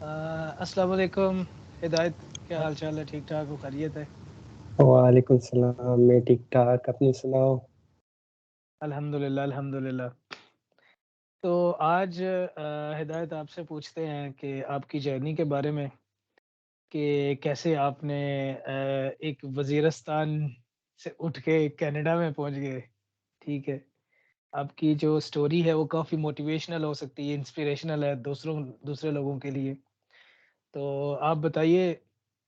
अस्सलाम वालेकुम हिदायत, क्या हाल चाल है? ठीक ठाक हो? खैरियत है? वालेकुम सलाम, मैं ठीक ठाक, अपनी सुनाओ। अल्हम्दुलिल्लाह अल्हम्दुलिल्लाह। तो आज हिदायत आपसे पूछते हैं कि आपकी जर्नी के बारे में, कि कैसे आपने एक वज़ीरिस्तान से उठ के कनाडा में पहुँच गए, ठीक है? आपकी जो स्टोरी है वो काफ़ी मोटिवेशनल हो सकती है, इंस्पिरेशनल है दूसरे लोगों के लिए। तो आप बताइए,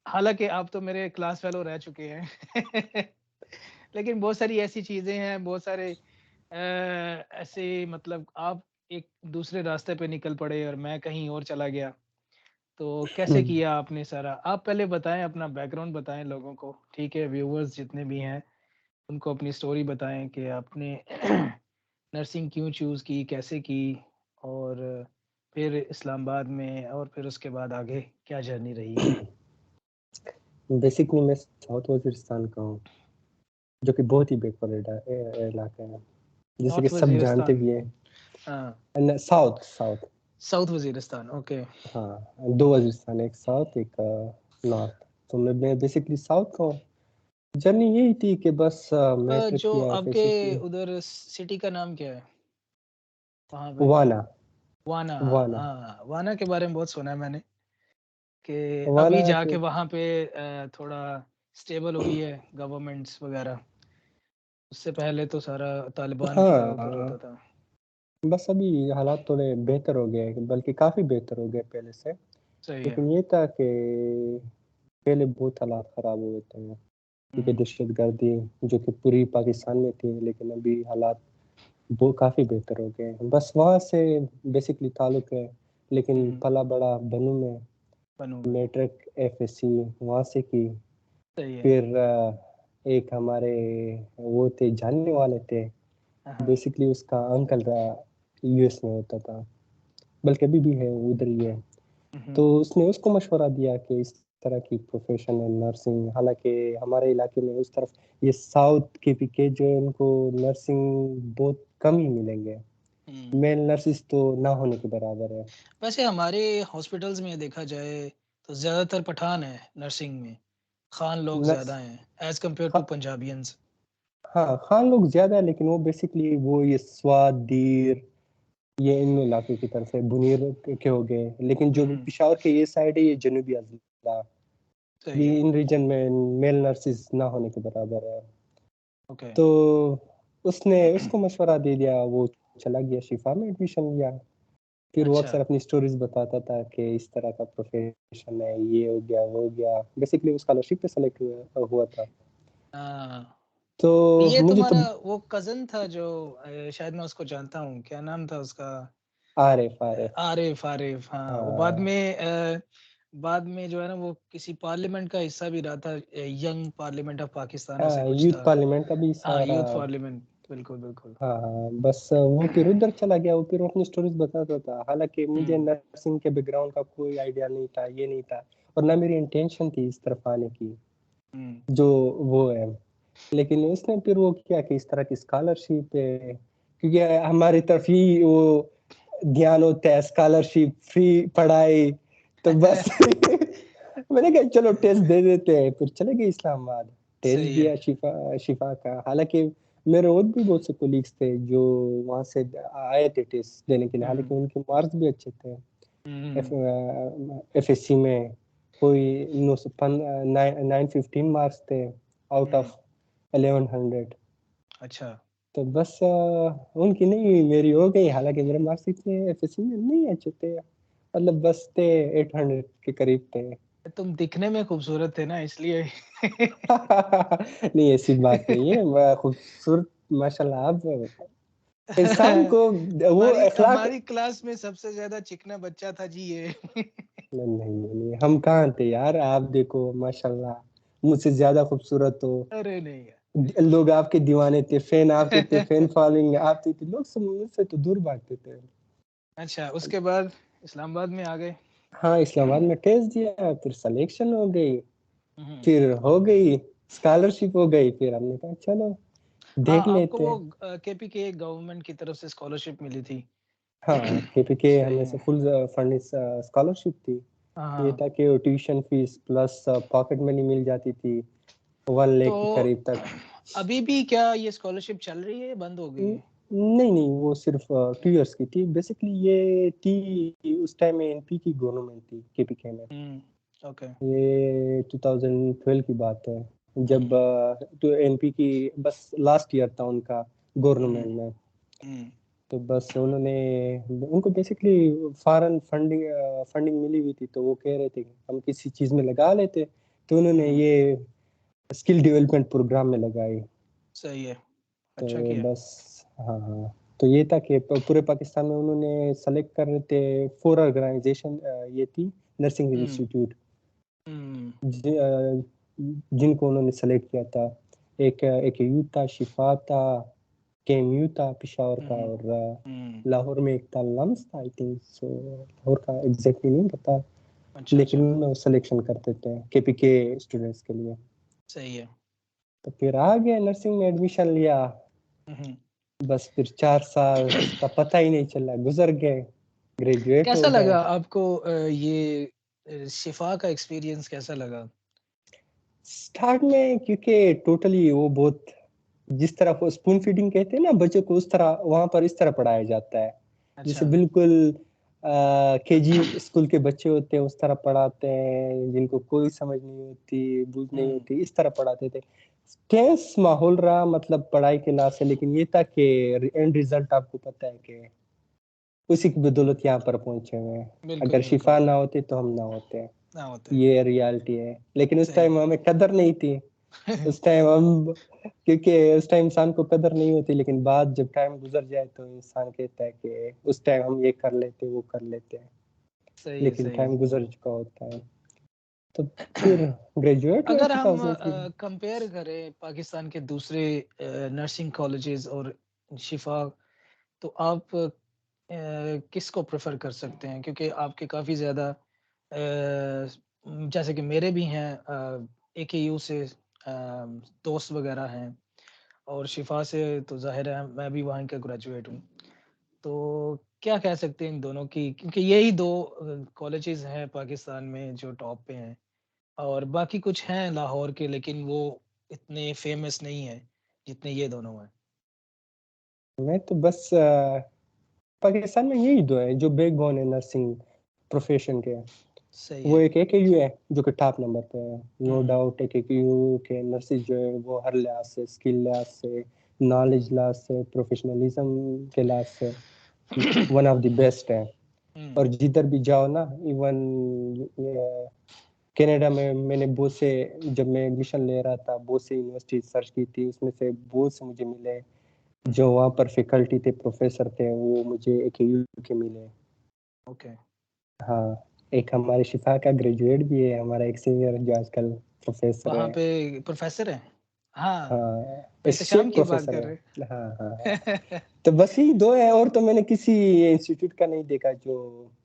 हालाँकि आप तो मेरे क्लास फेलो रह चुके हैं। लेकिन बहुत सारी ऐसी चीज़ें हैं, बहुत सारे ऐसे मतलब आप एक दूसरे रास्ते पे निकल पड़े और मैं कहीं और चला गया। तो कैसे किया आपने सारा? आप पहले बताएँ, अपना बैकग्राउंड बताएँ लोगों को, ठीक है? व्यूअर्स जितने भी हैं, उनको अपनी स्टोरी बताएँ कि आपने नर्सिंग क्यों चूज़ की, कैसे की और फिर इस्लामाबाद में और फिर उसके बाद आगे क्या जर्नी रही है? बेसिकली मैं साउथ वज़ीरिस्तान का हूँ, जो कि बहुत ही बैकवर्ड इलाका है, जैसे कि नॉर्थ सब जानते वज़ीरिस्तान, भी हैं। हाँ, south south south Waziristan, okay. हाँ, 2 वज़ीरिस्तान, एक साउथ, एक नॉर्थ। तो मैं बेसिकली साउथ का हूँ। जर्नी यही थी कि बस मैट्रिक जो किया, आपके बेसिकली उधर सिटी का नाम क्या है? वहाँ पे? वाना वाना, वाना हाँ, वाना के बारे में बहुत सुना है मैंने कि अभी वाना जाके के वहाँ पे थोड़ा स्टेबल हुई है गवर्नमेंट्स वग़ैरह। उससे पहले तो सारा तालिबान के ऊपर हाँ, होता था। बस अभी हालात थोड़े बेहतर हो गए हैं, बल्कि काफ़ी बेहतर हो गए पहले से। सही है। लेकिन ये था कि पहले बहुत हालात ख़राब हुए थे। क्योंकि हुँ, दहशतगर्दी जो कि पूरी पाकिस्तान में थी, लेकिन अभी हालात वो काफ़ी बेहतर हो गए हैं। बस वहाँ से बेसिकली ताल्लुक है, हुँ, लेकिन हुँ, पला-बड़ा बनूँ में, बनूँ में, मैट्रिक एफएससी वहाँ से की। सही है। फिर एक हमारे वो थे, जानने वाले थे, हाँ, हाँ। बेसिकली उसका अंकल यूएस में होता था, बल्कि अभी भी है, उधर ही है। हुँ, हुँ, तो उसने उसको मशवरा दिया कि इस तरह की प्रोफ़ेशन है नर्सिंग, हालाँकि हमारे इलाके में उस तरफ ये साउथ के जो है उनको नर्सिंग बहुत कम ही मिलेंगे। हुँ। मेल नर्सेस तो ना होने के बराबर है। वैसे हमारे हॉस्पिटल्स में देखा जाए तो ज़्यादातर पठान हैं नर्सिंग में, ख़ान लोग नर्स ज़्यादा हैं एज़ कम्पेयर हाँ, टू पंजाबियंस। हाँ, खान लोग ज़्यादा है, लेकिन वो बेसिकली वो ये स्वात, दीर, ये इन इलाके की तरफ है, बुनीर के हो गए, लेकिन हुँ, जो हुँ, पेशावर के ये साइड है, ये जनूबी अज़ला, सही ये है, इन रीजन में मेल नर्सेस ना होने के बराबर है। ओके। तो उसने उसको मशवरा दे दिया, वो चला गया शिफ़ा में एडमिशन लिया। फिर वो अच्छा, अक्सर अपनी स्टोरीज़ बताता था कि इस तरह का प्रोफ़ेशन है, ये हो गया, वो हो गया। बेसिकली वो स्कॉलरशिप पे सेलेक्ट हुआ हुआ था। हाँ। तो ये मुझे तो तुम्हारा वो कज़िन था जो शायद मैं उसको जानता हूँ, क्या नाम था उसका? आरिफ़ आरिफ़ आरिफ, आरिफ, हाँ, वो हाँ, बाद में जो है ना वो किसी पार्लियामेंट का हिस्सा भी रहा था, यंग पार्लियामेंट ऑफ पाकिस्तान ऐसे कुछ यूथ था। पार्लियामेंट का भी हाँ, सारा यूथ पार्लियामेंट, बिल्कुल, बिल्कुल। हाँ, हाँ, बस वो फिर उधर चला गया, वो फिर अपनी स्टोरीज़ बताता था। हालाँकि मुझे हुँ, नर्सिंग के बैकग्राउंड का कोई आइडिया नहीं था, ये नहीं था और ना मेरी इंटेंशन थी इस तरफ आने की, हुँ। जो वो है। लेकिन उसने फिर वो किया कि इस तरह की स्कॉलरशिप है, क्योंकि हमारी तरफ ही वो ध्यान होता है स्कॉलरशिप, फ्री पढ़ाई, तो बस मैंने कहा चलो टेस्ट दे देते हैं, फिर चले गए इस्लामाबाद। टेस्ट सही है। दिया शिफ़ा शिफ़ा का, हालाँकि मेरे और भी बहुत से कलीग्स थे जो वहाँ से आए थे टेस्ट देने के लिए, हुँ, हालाँकि उनके मार्क्स भी अच्छे थे। हुँ, हुँ, एफएससी में कोई 915 मार्क्स थे आउट हुँ, ऑफ 1100। अच्छा। तो बस उनकी नहीं हुई, मेरी हो गई, हालाँकि मेरे मार्क्स इतने एफएससी में नहीं अच्छे थे, मतलब बस थे 800 के करीब थे। तुम दिखने में खूबसूरत थे ना इसलिए। नहीं, ऐसी बात नहीं है, मैं खूबसूरत माशाल्लाह आप इंसान को वो हमारी अखलाक हमारी क्लास में सबसे ज़्यादा चिकना बच्चा था जी ये। नहीं, नहीं, नहीं, हम कहाँ थे यार, आप देखो माशाल्लाह, मुझसे ज़्यादा खूबसूरत हो। अरे नहीं यार। लोग आपके दीवाने थे, फैन आपके थे, फैन फॉलोइंग आपकी थी, लोग सब मुझसे तो दूर भागते थे। अच्छा, उसके बाद इस्लामाबाद में आ गए। हाँ, इस्लामाबाद में टेस्ट दिया, फिर सिलेक्शन हो गई, हुँ। फिर हो गई, स्कॉलरशिप हो गई, फिर हमने कहा चलो हाँ, देख आपको लेते वो हैं। केपीके गवर्नमेंट की तरफ से स्कॉलरशिप मिली थी। हाँ, केपीके सही हमें से है। फुल फंडिंग स्कॉलरशिप थी। ये हाँ, था कि tuition fee plus pocket money मिल जाती थी 1 लाख के तो करीब तक। अभी भी क्या ये स्कॉलरशिप चल रही है, बंद हो गई है? नहीं नहीं, वो सिर्फ 2 इयर्स की थी बेसिकली। ये थी उस टाइम में एनपी की गवर्नमेंट थी, केपीके में। ओके। ये 2012 की बात है, जब हम्म तो एनपी की बस लास्ट ईयर था उनका हम्म गवर्नमेंट में। हम्म तो बस उन्होंने, उनको बेसिकली फॉरेन फंडिंग फंडिंग मिली हुई थी, तो वो कह रहे थे कि हम किसी चीज में लगा लेते। तो उन्होंने हम्म, ये स्किल डेवलपमेंट प्रोग्राम में लगाई। सही है, अच्छा तो किया। बस, हाँ हाँ, तो ये था कि पूरे पाकिस्तान में उन्होंने सेलेक्ट कर रहे थे 4 ऑर्गेनाइजेशन। ये थी नर्सिंग हम्म इंस्टीट्यूट हम्म जिनको उन्होंने सेलेक्ट किया था। एक यू था, शिफा था, केएमयू था पेशावर का, हम्म और हम्म, लाहौर में एक था, लम्स था आई थिंक सो। लाहौर का एग्जैक्टली नहीं पता, अच्छा लेकिन अच्छा, उनमें वो सिलेक्शन करते थे केपीके स्टूडेंट्स के लिए। सही है। तो फिर आ गए, नर्सिंग में एडमिशन लिया। हम्म, बस फिर 4 साल का पता ही नहीं चला, गुजर गए, ग्रेजुएट हो कैसा गए। लगा आपको ये शिफा का एक्सपीरियंस कैसा लगा? स्टार्ट में क्योंकि टोटली वो बहुत, जिस तरह वो स्पून फीडिंग कहते हैं ना बच्चों को, उस तरह वहां पर इस तरह पढ़ाया जाता है। अच्छा। जैसे बिल्कुल केजी स्कूल के बच्चे होते हैं उस तरह पढ़ाते हैं, जिनको कोई समझ नहीं होती, बूझ नहीं हम्म होती, इस तरह पढ़ाते थे। टेंस माहौल रहा, मतलब पढ़ाई के लाभ से, लेकिन ये था कि एंड रिजल्ट आपको पता है कि उसी की बदौलत यहाँ पर पहुंचे हुए हैं। बिल्कुल अगर बिल्कुल, शिफा ना होती तो हम ना होते। ना होते, ये रियलिटी है, लेकिन उस सही टाइम हमें कदर नहीं थी। है। उस टाइम हम, क्योंकि उस टाइम इंसान को कदर नहीं होती, लेकिन बाद जब टाइम गुजर जाए तो इंसान कहता है कि उस टाइम हम ये कर लेते, वो कर लेते हैं, सही है, लेकिन सही है। टाइम गुजर चुका होता है। तो फिर ग्रेजुएट हुए अगर हम 2003 में। कंपेयर करें पाकिस्तान के दूसरे नर्सिंग कॉलेजेस और शिफा, तो आप किसको प्रेफ़र कर सकते हैं? क्योंकि आपके काफ़ी ज़्यादा जैसे कि मेरे भी हैं एकेयू से दोस्त वग़ैरह हैं, और शिफा से तो ज़ाहिर है मैं भी वहीं का ग्रेजुएट हूँ। तो क्या कह सकते हैं इन दोनों की? क्योंकि यही 2 कॉलेजेस हैं पाकिस्तान में जो टॉप पे हैं, और बाकी कुछ हैं लाहौर के, लेकिन वो इतने फ़ेमस नहीं हैं, जितने ये दोनों हैं। मैं तो बस पाकिस्तान में यही दो है जो बैकबोन है नर्सिंग प्रोफेशन के। सही वो है। एक एकेयू है जो कि टॉप नंबर पे है, नो हुँ, डाउट। एक एकेयू के नर्सिस जो है वो हर लिहाज से, स्किल लिहाज से, नॉलेज लिहाज से, प्रोफेशनलिज्म के लिहाज से वन ऑफ द बेस्ट है। हुँ, और जिधर भी जाओ ना, इवन कनाडा में मैंने बहुत से, जब मैं एडमिशन ले रहा था बहुत से यूनिवर्सिटी सर्च की थी, उसमें से बहुत से मुझे मिले हुँ, जो वहाँ पर फैकल्टी थे, प्रोफेसर थे, वो मुझे एकेयू के मिले। ओके। हाँ, एक हमारे शिफा का ग्रेजुएट भी है, हमारा एक सीनियर जो आजकल प्रोफेसर वहाँ है। पे प्रोफ़ेसर हैं? हाँ, हाँ, एहतशाम एसोसिएट की बात प्रोफेसर कर है। रहे हाँ हाँ हाँ। हैं। तो बस ही दो है, और तो मैंने किसी इंस्टीट्यूट का नहीं देखा जो।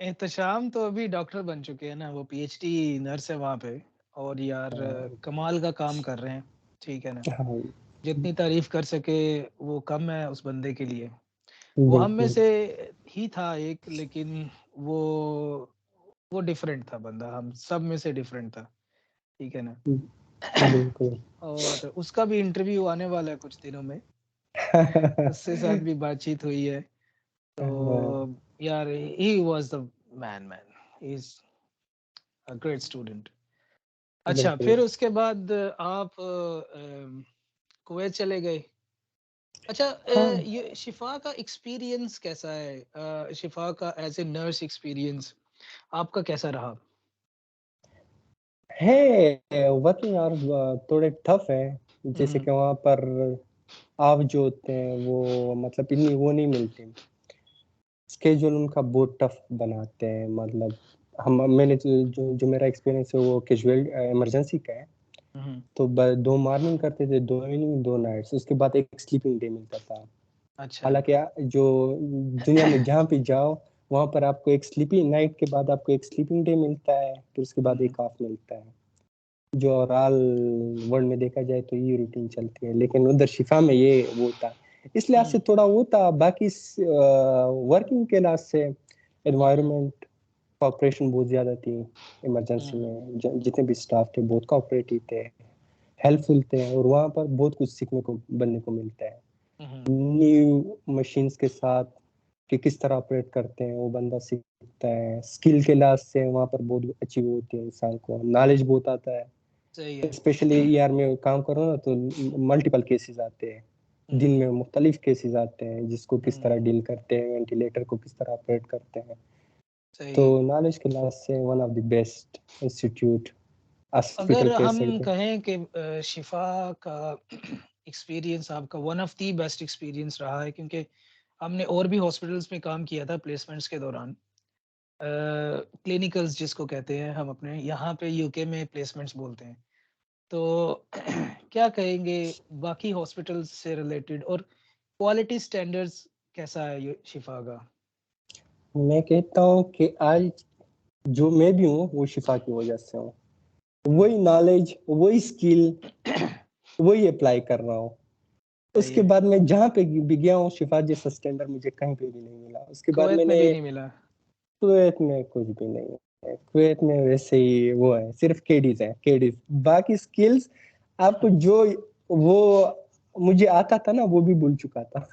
एहतशाम तो अभी डॉक्टर बन चुके हैं ना, वो पीएचडी नर्स है वहाँ पे, और यार हाँ कमाल का काम कर रहे हैं, ठीक है ना? हाँ, जितनी तारीफ़ कर सके वो कम है उस बंदे के लिए। वो हम में बिल्कुल से ही था एक, लेकिन वो वो डिफरेंट था बंदा, हम सब में से डिफरेंट था, ठीक है ना? बिल्कुल। और उसका भी इंटरव्यू आने वाला है कुछ दिनों में, उससे साथ भी बातचीत हुई है। हाँ, तो यार he was the man, he is a great student. अच्छा, बिल्कुल। फिर उसके बाद आप कुवैत चले गए। अच्छा, हाँ ये शिफ़ा का एक्सपीरियंस कैसा है? शिफ़ा का एज़ ए नर्स एक्सपीरियंस आपका कैसा रहा? है, वर्किंग आवर्स थोड़े टफ है। हुँ, जैसे हुँ, कि वहाँ पर आप जो होते हैं वो, मतलब इतनी वो नहीं मिलती। स्केड्यूल उनका बहुत टफ बनाते हैं, मतलब हम, मैंने जो मेरा एक्सपीरियंस है वो कैजुअल इमरजेंसी का है। हुँ, हुँ। तो 2 मॉर्निंग करते थे, 2 इवनिंग, 2 नाइट्स, उसके बाद एक स्लीपिंग डे मिलता था। अच्छा। हालाँकि जो दुनिया में जहाँ भी जाओ, वहाँ पर आपको एक स्लीपिंग नाइट के बाद आपको एक स्लीपिंग डे मिलता है, फिर उसके बाद हुँ, एक ऑफ मिलता है। जो ओवरऑल वर्ल्ड में देखा जाए तो ये रूटीन चलती है, लेकिन उधर शिफा में ये वो था, इस लिहाज हुँ, से थोड़ा वो था। बाकी वर्किंग के लिहाज से हुँ, हुँ, एनवायरनमेंट, कोऑपरेशन बहुत ज़्यादा थी इमरजेंसी में। जितने भी स्टाफ थे बहुत कोऑपरेटिव थे, हेल्पफुल थे, और वहाँ पर बहुत कुछ सीखने को बनने को मिलता है। न्यू मशीन्स के साथ कि किस तरह ऑपरेट करते हैं वो बंदा सीखता है। स्किल के लिहाज से वहाँ पर बहुत अच्छी वो होती है, इंसान को नॉलेज बहुत आता है। सही है। स्पेशली ईआर में काम करो ना तो मल्टीपल केसेस आते हैं, दिन में मुख्तलिफ केसेस आते हैं, जिसको किस तरह डील करते हैं, वेंटिलेटर को किस तरह ऑपरेट करते हैं। सही तो है। नॉलेज के लिहाज से one of the best institute अगर हॉस्पिटल कह हम सकते हैं। कहें कि शिफा का एक्सपीरियंस आपका one of the best experience रहा है, क्योंकि हमने और भी हॉस्पिटल्स में काम किया था प्लेसमेंट्स के दौरान। क्लिनिकल्स जिसको कहते हैं हम अपने यहाँ पे यूके में प्लेसमेंट्स बोलते हैं। तो क्या कहेंगे बाकी हॉस्पिटल्स से रिलेटेड, और क्वालिटी स्टैंडर्ड्स कैसा है ये शिफा का? मैं कहता हूँ कि आज जो मैं भी हूँ वो शिफा की वजह से हूँ। वही नॉलेज, वही स्किल, वही अप्लाई कर रहा हूँ। सही उसके है। बाद मैं जहाँ पे भी गया हूँ शिफा जैसा स्टैंडर्ड मुझे कहीं पे भी नहीं मिला। उसके बाद कुवैत में मैंने भी नहीं मिला? कुवैत में कुछ भी नहीं है। कुवैत में वैसे ही वो है, सिर्फ केडीज है, केडीज। बाकी स्किल्स आपको जो वो मुझे आता था ना वो भी भूल चुका था,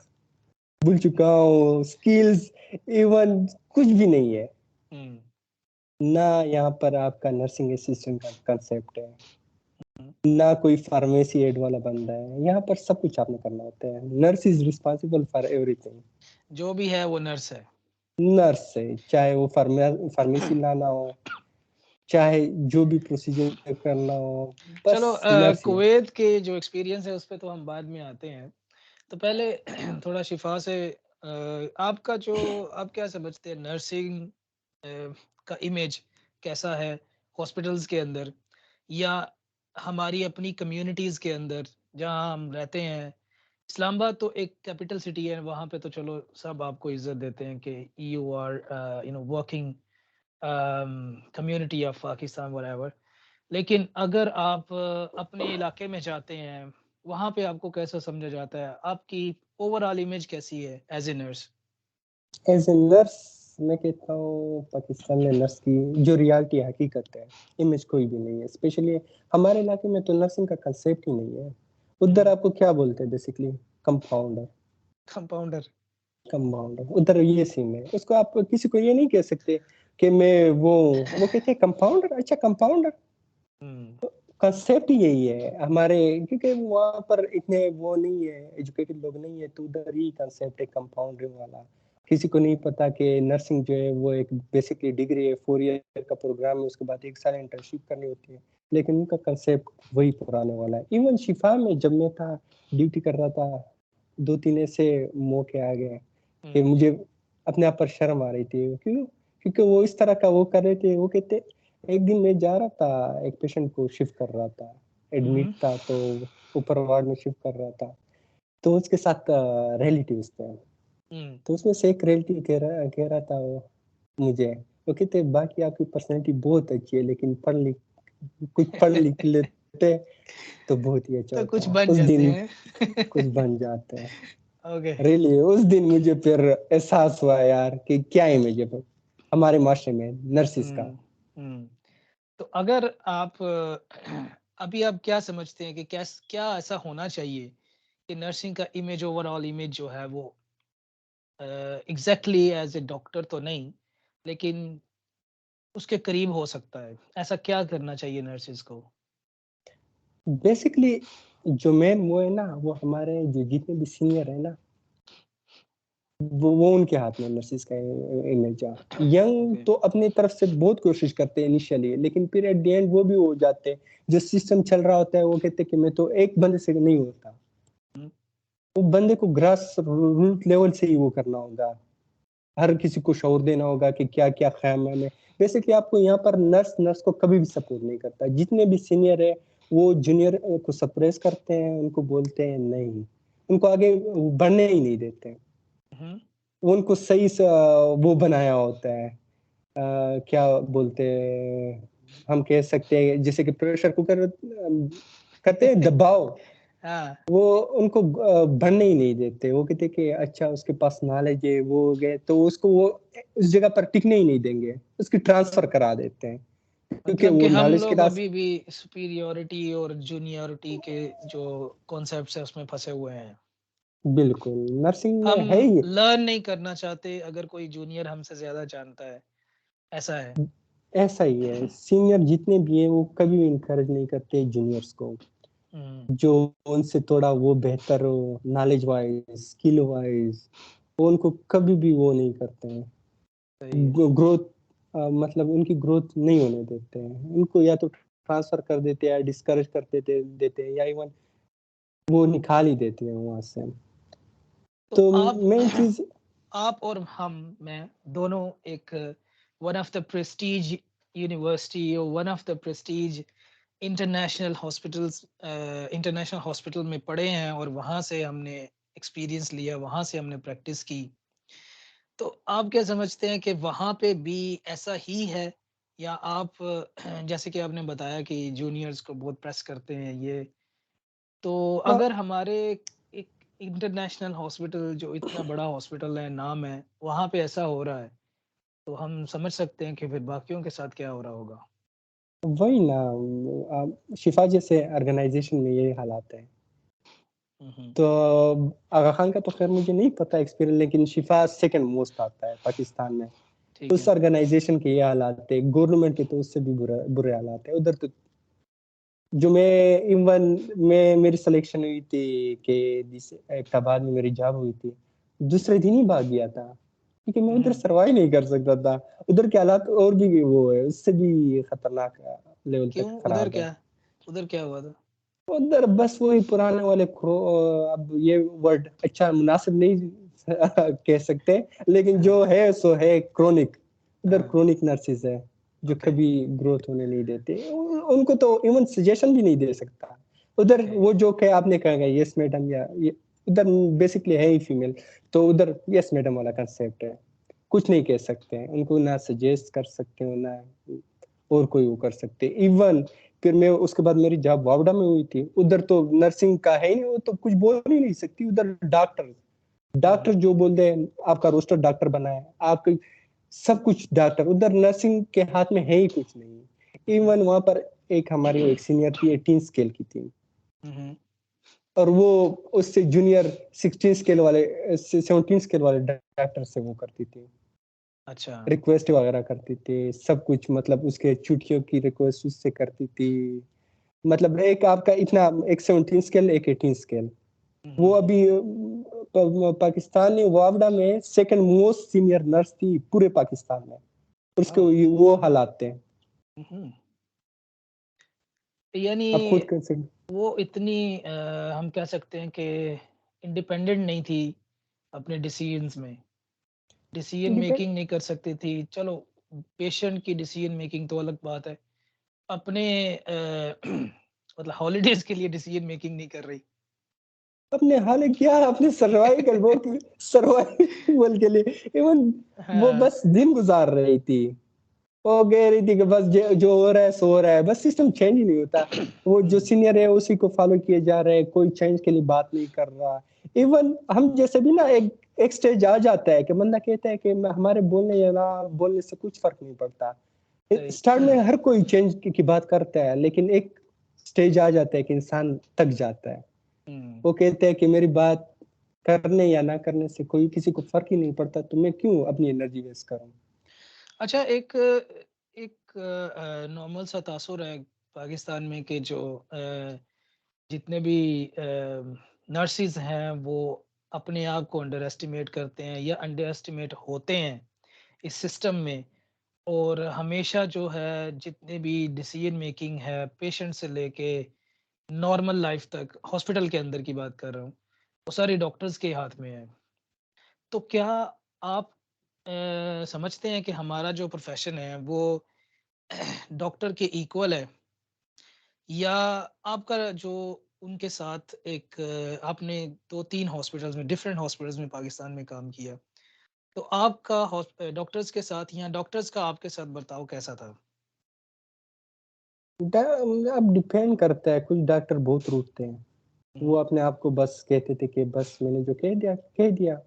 भूल चुका हूँ। स्किल्स इवन कुछ भी नहीं है ना। यहाँ पर आपका नर्सिंग असिस्टेंट का कंसेप्ट है ना, कोई फार्मेसी एड वाला बंदा है। यहाँ पर सब कुछ आपने करना होता है। Nurse is responsible for everything. जो भी है वो नर्स है। नर्स है, चाहे वो फार्मेसी लाना हो, चाहे जो भी प्रोसीजर करना हो, चलो बस नर्स ही है। कुवैत के जो एक्सपीरियंस है उस पे तो हम बाद में आते हैं। तो पहले थोड़ा शिफा से आपका जो आप क्या समझते हैं नर्सिंग का इमेज कैसा है हॉस्पिटल्स के अंदर, या हमारी अपनी कम्युनिटीज़ के अंदर जहाँ हम रहते हैं? इस्लामाबाद तो एक कैपिटल सिटी है, वहाँ पे तो चलो सब आपको इज़्ज़त देते हैं कि you are working community of Pakistan whatever. लेकिन अगर आप अपने इलाके में जाते हैं, वहाँ पे आपको कैसा समझा जाता है? आपकी ओवरऑल इमेज कैसी है as a nurse? As a nurse मैं कहता हूँ पाकिस्तान में नर्स की जो रियलिटी हकीकत है, इमेज कोई भी नहीं है। स्पेशली हमारे इलाके में तो नर्सिंग का कंसेप्ट ही नहीं है। उधर आपको क्या बोलते हैं बेसिकली? कंपाउंडर। कंपाउंडर। कंपाउंडर उधर ये सीन है। उसको आप किसी को ये नहीं कह सकते कि मैं वो कहते हैं कंपाउंडर, अच्छा कंपाउंडर। हुँ, कंसेप्ट ही यही है हमारे, क्योंकि वहाँ पर इतने वो नहीं है, एजुकेटेड लोग नहीं है, तो उधर ही कंसेप्ट है कंपाउंडरिंग वाला। किसी को नहीं पता कि नर्सिंग जो है वो एक बेसिकली डिग्री है, 4 ईयर का प्रोग्राम है, उसके बाद 1 साल इंटर्नशिप करनी होती है। लेकिन उनका कंसेप्ट वही पुराने वाला है। इवन शिफा में जब मैं था, ड्यूटी कर रहा था, 2-3 ऐसे मौके आ गए कि मुझे अपने आप पर शर्म आ रही थी। क्यों? क्योंकि वो इस तरह का वो कर रहे थे। वो कहते, एक दिन मैं जा रहा था, एक पेशेंट को शिफ्ट कर रहा था, एडमिट था, तो ऊपर वार्ड में शिफ्ट कर रहा था। तो उसके साथ रिलेटिव्स थे, तो उसमें से एक रिलेटिव कह रहा था वो मुझे, वो कहते बाकी आपकी पर्सनैलिटी बहुत अच्छी है, लेकिन कुछ पढ़ लिख लेते तो बहुत ही अच्छा तो कुछ होता। बन उस जाते दिन हैं। कुछ बन जाते हैं। ओके। रियली उस दिन मुझे फिर एहसास हुआ यार कि क्या इमेज है हमारे माशरे में नर्सिस का। हुँ, हुँ। तो अगर आप अभी आप क्या समझते हैं कि क्या ऐसा होना चाहिए कि नर्सिंग का इमेज, ओवरऑल इमेज जो है वो एग्ज़ैक्टली एज़ ए डॉक्टर तो नहीं, लेकिन उसके करीब हो सकता है? ऐसा क्या करना चाहिए नर्सेज़ को? बेसिकली जो मेन वो है ना, वो हमारे जो जितने भी सीनियर है ना, वो उनके हाथ में नर्सिस का इमेज है। Young okay. तो अपनी तरफ से बहुत कोशिश करते हैं इनिशियली, लेकिन फिर एट द एंड वो भी हो जाते हैं। जो सिस्टम चल रहा होता है वो कहते हैं कि मैं तो एक बंदे से नहीं होता, हुँ, वो बंदे को ग्रास रूट लेवल से ही वो करना होगा। हर किसी को शऊर देना होगा कि क्या क्या ख्याल है। बेसिकली आपको यहाँ पर नर्स को कभी भी सपोर्ट नहीं करता। जितने भी सीनियर है वो जूनियर को सप्रेस करते हैं, उनको बोलते हैं नहीं, उनको आगे बढ़ने ही नहीं देते हैं। हुँ, उनको सही सा वो बनाया होता है, क्या बोलते हैं, हम कह सकते हैं जैसे कि प्रेशर कुकर करते हैं दबाव, हाँ, वो उनको बढ़ने ही नहीं देते। वो कहते हैं कि अच्छा उसके पास नॉलेज है, वो हो गए, तो उसको वो उस जगह पर टिकने ही नहीं देंगे, उसकी ट्रांसफ़र करा देते हैं। क्योंकि मतलब कि वो हम नॉलेज के लोग रास अभी भी सुपीरियॉरिटी और जूनियरिटी के जो कॉन्सेप्ट्स हैं उसमें फँसे हुए हैं। बिल्कुल, नर्सिंग हम में है ही लर्न नहीं करना चाहते अगर कोई जूनियर हमसे ज़्यादा जानता है, ऐसा है। ऐसा ही है। सीनियर जितने भी हैं, वो कभी भी एनकरेज नहीं करते जूनियर्स को, हुँ, जो उनसे थोड़ा वो बेहतर हो, नॉलेज वाइज़, स्किल वाइज़, वो उनको कभी भी वो नहीं करते हैं। सही है। ग्रोथ मतलब उनकी ग्रोथ नहीं होने देते हैं। उनको या तो ट्रांसफ़र कर देते हैं या डिस्करेज कर देते हैं या इवन वो निकाल ही देते हैं वहाँ से। तो तो आप मेन चीज़ आप और मैं दोनों एक one of the prestige university और one of the prestige international hospital में पढ़े हैं और वहाँ से हमने एक्सपीरियंस लिया, वहाँ से हमने प्रैक्टिस की। तो आप क्या समझते हैं कि वहाँ पे भी ऐसा ही है या आप जैसे कि आपने बताया कि जूनियर्स को बहुत प्रेस करते हैं ये, तो अ, अगर हमारे एक इंटरनेशनल हॉस्पिटल जो इतना बड़ा हॉस्पिटल है, नाम है, वहाँ पे ऐसा हो रहा है, तो हम समझ सकते हैं कि फिर बाकियों के साथ क्या हो रहा होगा। वही ना शिफा जैसे ऑर्गनाइज़ेशन में यही हालात है। हुँ, हुँ। तो आगा खान का तो ख़ैर मुझे नहीं पता एक्सपीरियंस लेकिन शिफा सेकंड मोस्ट आता है पाकिस्तान में। ठीक उस है। ऑर्गनाइज़ेशन के ये हालात है, गवर्नमेंट के तो उससे भी बुरे हालात है। उधर तो जो मैं इवन मैं मेरी सिलेक्शन हुई थी कि जिस इब्टाबाद में मेरी जॉब हुई थी, दूसरे दिन ही भाग गया था, क्योंकि मैं हुँ, उधर हुँ। सर्वाइव नहीं कर सकता था। उधर के हालात और भी वो है, उससे भी खतरनाक लेवल तक क्यों? खराब है। उधर क्या हुआ था? उधर बस वही पुराने वाले अब ये वर्ड अच्छा मुनासिब नहीं कह सकते, लेकिन हाँ, जो है सो है क्रोनिक। उधर हाँ, क्रोनिक नर्सेज़ है, जो ओके, कभी ग्रोथ होने नहीं देते। उनको तो इवन सजेशन भी नहीं दे सकता। उधर ओके, वो जो कहे आपने कहा यस मैडम या ये उधर बेसिकली है ही फीमेल, तो उधर यस मैडम वाला कांसेप्ट है। कुछ नहीं कह सकते हैं, उनको ना सजेस्ट कर सकते हो, ना और कोई वो कर सकते। इवन फिर मैं उसके बाद मेरी जॉब वावड़ा में हुई थी, उधर तो नर्सिंग का है ही नहीं, वो तो कुछ बोल ही नहीं सकती, उधर डॉक्टर हुँ, डॉक्टर हुँ, जो बोल दे, आपका रोस्टर डॉक्टर बना है, आपकी सब कुछ डॉक्टर, उधर नर्सिंग के हाथ में है ही कुछ नहीं। हुँ, इवन वहाँ पर एक हमारी एक सीनियर थी 18 स्केल की थी हुँ, हुँ, और वो उससे जूनियर 16 स्केल वाले 17 स्केल वाले डॉक्टर से वो करती थी। अच्छा, रिक्वेस्ट वगैरह करती थी, सब कुछ मतलब उसके चुटकियों की रिक्वेस्ट उससे करती थी। मतलब एक आपका इतना एक 17 स्केल, एक 18 स्केल। हुँ, वो हुँ, अभी पाकिस्तानी वावड़ा में सेकंड मोस्ट सीनियर नर्स थी पूरे पाकिस्तान में। उसके वाओ! वो हालात थे। हुँ, हुँ, यानी आप खुद कैसे वो इतनी हम कह सकते हैं कि इंडिपेंडेंट नहीं थी अपने डिसीजंस में, डिसीजन डिपेंड मेकिंग नहीं कर सकती थी। चलो, पेशेंट की डिसीजन मेकिंग तो अलग बात है। अपने मतलब हॉलिडेज़ के लिए डिसीजन मेकिंग नहीं कर रही। अपने हाल क्या अपने सर्वाइवल के लिए इवन वो हाँ, बस दिन गुजार रही थी। वो कह रही थी कि बस जो हो रहा है सो हो रहा है, बस सिस्टम चेंज ही नहीं होता। वो जो हुँ, सीनियर है उसी को फॉलो किए जा रहे हैं, कोई चेंज के लिए बात नहीं कर रहा। इवन हम जैसे भी ना एक एक स्टेज आ जाता है कि बंदा कहता है कि हमारे बोलने या ना बोलने से कुछ फर्क नहीं पड़ता। सही। स्टार्ट में हर कोई चेंज की बात करता है, लेकिन एक स्टेज आ जाता है कि इंसान थक जाता है। हुँ। वो कहते हैं कि मेरी बात करने या ना करने से कोई किसी को फर्क ही नहीं पड़ता, तो मैं क्यों अपनी एनर्जी वेस्ट करूं। अच्छा, एक एक नॉर्मल सा तासुर है पाकिस्तान में कि जो जितने भी नर्सेज़ हैं वो अपने आप को अंडर एस्टिमेट करते हैं या अंडर एस्टिमेट होते हैं इस सिस्टम में और हमेशा जो है जितने भी डिसीजन मेकिंग है पेशेंट से लेके नॉर्मल लाइफ तक हॉस्पिटल के अंदर की बात कर रहा हूँ, वो सारी डॉक्टर्स के हाथ में है। तो क्या आप समझते हैं कि हमारा जो प्रोफ़ेशन है वो डॉक्टर के इक्वल है? या आपका जो उनके साथ एक आपने 2-3 हॉस्पिटल्स में डिफरेंट हॉस्पिटल्स में पाकिस्तान में काम किया। तो आपका डॉक्टर्स के साथ या डॉक्टर्स का आपके साथ बर्ताव कैसा था? अब डिपेंड करता है, कुछ डॉक्टर बहुत रूठते हैं, वो अपने आप को बस कहते थे कि बस मैंने जो कह दिया।